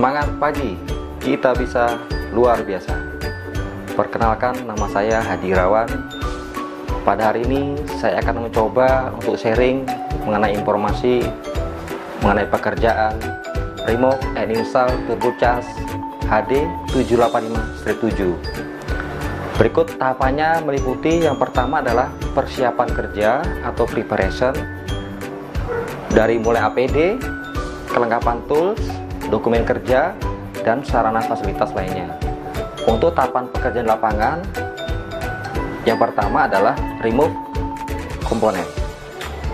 Semangat pagi, kita bisa luar biasa. Perkenalkan, nama saya Hadi Irawan. Pada hari ini saya akan mencoba untuk sharing mengenai informasi mengenai pekerjaan remote and install turbocharged HD 785-7. Berikut tahapannya meliputi yang pertama adalah persiapan kerja atau preparation, dari mulai APD, kelengkapan tools, dokumen kerja, dan sarana fasilitas lainnya. Untuk tahapan pekerjaan lapangan, yang pertama adalah remove komponen,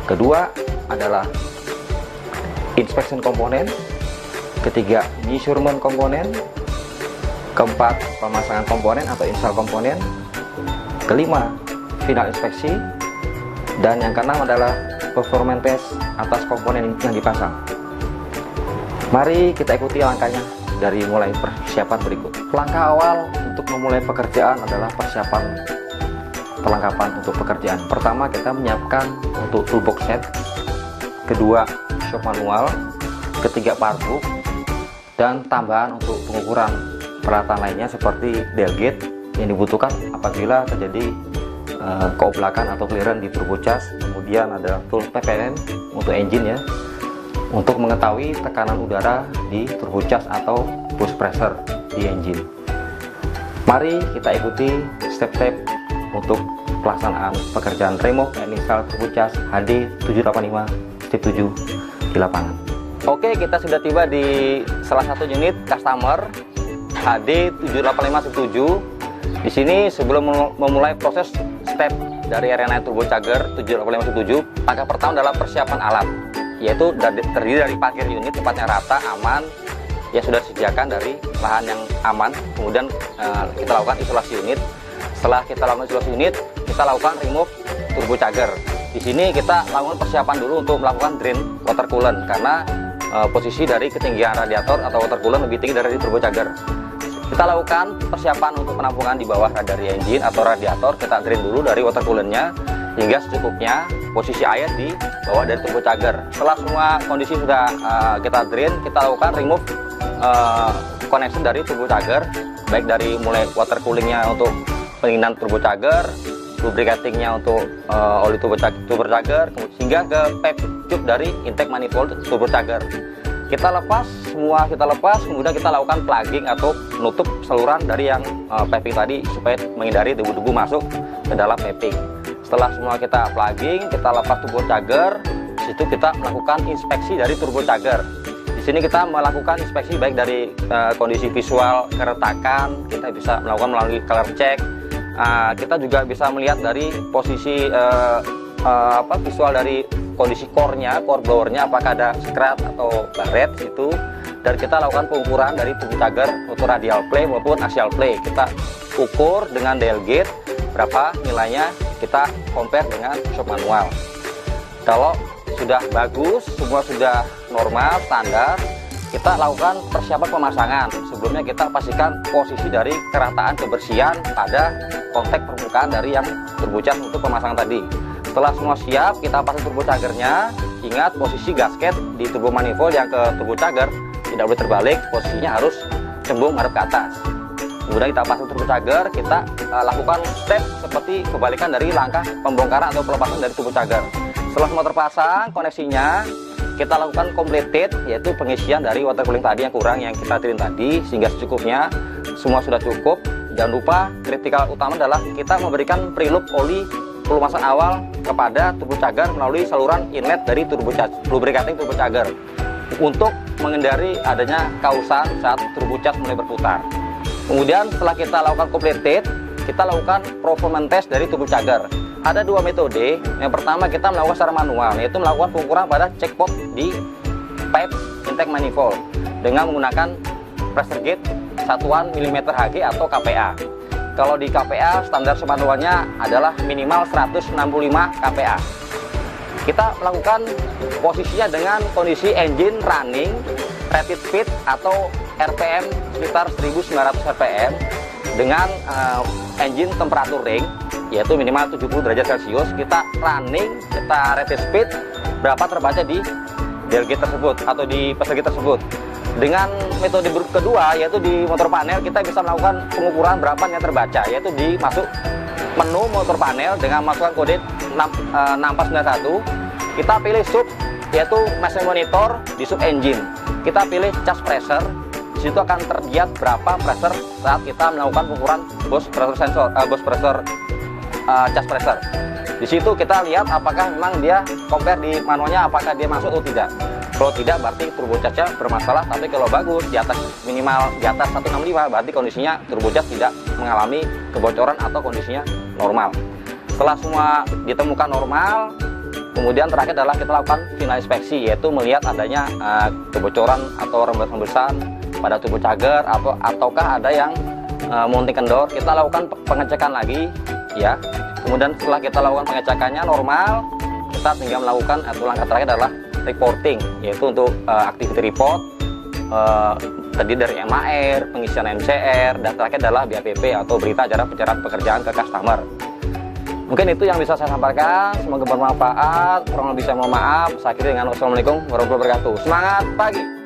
kedua adalah inspection komponen, ketiga measurement komponen, keempat pemasangan komponen atau install komponen, kelima final inspeksi, dan yang keenam adalah performance test atas komponen yang dipasang. Mari kita ikuti langkahnya dari mulai persiapan berikut. Langkah awal untuk memulai pekerjaan adalah perlengkapan untuk pekerjaan. Pertama, kita menyiapkan untuk toolbox set, kedua shop manual, ketiga partbook, dan tambahan untuk pengukuran peralatan lainnya seperti dial gauge yang dibutuhkan apabila terjadi keoblakan atau clearance di turbocharged. Kemudian ada tool PPM untuk engine ya, untuk mengetahui tekanan udara di turbocharged atau boost pressure di engine. Mari kita ikuti step-step untuk pelaksanaan pekerjaan remote and install turbocharged HD 785-7 di lapangan. Oke, kita sudah tiba di salah satu unit customer HD 785-7. Di sini sebelum memulai proses step dari area turbocharger 785-7, langkah pertama adalah persiapan alat, yaitu terdiri dari parkir unit tempatnya rata, aman, yang sudah disediakan dari lahan yang aman. Kemudian kita lakukan isolasi unit. Setelah kita lakukan isolasi unit, kita lakukan remove turbocharger. Di sini kita lakukan persiapan dulu untuk melakukan drain water coolant, karena posisi dari ketinggian radiator atau water coolant lebih tinggi dari turbocharger. Kita lakukan persiapan untuk penampungan di bawah dari engine atau radiator. Kita drain dulu dari water coolant-nya hingga secukupnya posisi air di bawah dari turbocharger. Setelah semua kondisi sudah kita drain, kita lakukan remove connection dari turbocharger, baik dari mulai water coolingnya untuk pendinginan turbocharger, lubricatingnya untuk oli turbocharger, hingga ke pipe tube dari intake manifold turbocharger. Kita lepas, kemudian kita lakukan plugging atau menutup saluran dari yang piping tadi supaya menghindari debu-debu masuk ke dalam piping. Setelah semua kita plugging, kita lepas turbocharger. Di situ kita melakukan inspeksi dari turbocharger. Di sini kita melakukan inspeksi baik dari kondisi visual keretakan, kita bisa melakukan melalui color check. Kita juga bisa melihat dari posisi visual dari kondisi core-nya, core blower-nya, apakah ada scratch atau baret situ. Dan kita lakukan pengukuran dari turbocharger untuk radial play maupun axial play. Kita ukur dengan dial gauge berapa nilainya, kita compare dengan shop manual. Kalau sudah bagus, semua sudah normal, standar, kita lakukan persiapan pemasangan. Sebelumnya kita pastikan posisi dari kerataan kebersihan pada kontak permukaan dari yang turbocharged untuk pemasangan tadi. Setelah semua siap, kita pasang turbochargernya. Ingat, posisi gasket di turbo manifold yang ke turbocharger tidak boleh terbalik, posisinya harus cembung ngadep ke atas. Kemudian kita pasang turbocharger, kita lakukan step seperti kebalikan dari langkah pembongkaran atau pelepasan dari turbocharger. Setelah semua terpasang koneksinya, kita lakukan completed, yaitu pengisian dari water cooling tadi yang kurang, yang kita drain tadi, sehingga secukupnya. Semua sudah cukup. Jangan lupa, kritikal utama adalah kita memberikan preloop oli pelumasan awal kepada turbocharger melalui saluran inlet dari lubricating turbocharger untuk menghindari adanya kausan saat turbocharger mulai berputar. Kemudian setelah kita lakukan completed, kita lakukan performance test dari turbocharger. Ada dua metode. Yang pertama, kita melakukan secara manual, yaitu melakukan pengukuran pada checkpoint di pipe intake manifold dengan menggunakan pressure gauge satuan mm Hg atau kPa. Kalau di kPa, standar manualnya adalah minimal 165 kPa. Kita melakukan posisinya dengan kondisi engine running, rated speed atau RPM sekitar 1900 RPM dengan engine temperatur ring, yaitu minimal 70 derajat Celcius. Kita running, kita rated speed berapa terbaca di dial gauge tersebut atau di pressure gauge tersebut. Dengan metode kedua, yaitu di motor panel, kita bisa melakukan pengukuran berapa yang terbaca, yaitu di masuk menu motor panel dengan masukkan kode 6491. Kita pilih sub, yaitu mesin monitor di sub engine. Kita pilih charge pressure. Di situ akan terlihat berapa pressure saat kita melakukan pengukuran charge pressure. Di situ kita lihat apakah memang dia compare di manualnya, apakah dia masuk atau tidak. Kalau tidak, berarti turbocharge-nya bermasalah. Tapi kalau bagus, di atas minimal di atas 165, berarti kondisinya turbocharge tidak mengalami kebocoran atau kondisinya normal. Setelah semua ditemukan normal, kemudian terakhir adalah kita lakukan final inspeksi, yaitu melihat adanya kebocoran atau rembesan pada turbocharger ataukah ada yang mounting kendor. Kita lakukan pengecekan lagi, ya. Kemudian setelah kita lakukan pengecekannya normal, kita tinggal melakukan langkah terakhir adalah reporting, yaitu untuk activity report, terdiri dari MAR, pengisian MCR, dan terakhir adalah BAPP atau berita acara pencarian pekerjaan ke customer. Mungkin itu yang bisa saya sampaikan, semoga bermanfaat. Kurang lebih saya mohon maaf. Saya akhiri dengan wassalamualaikum warahmatullahi wabarakatuh. Semangat pagi!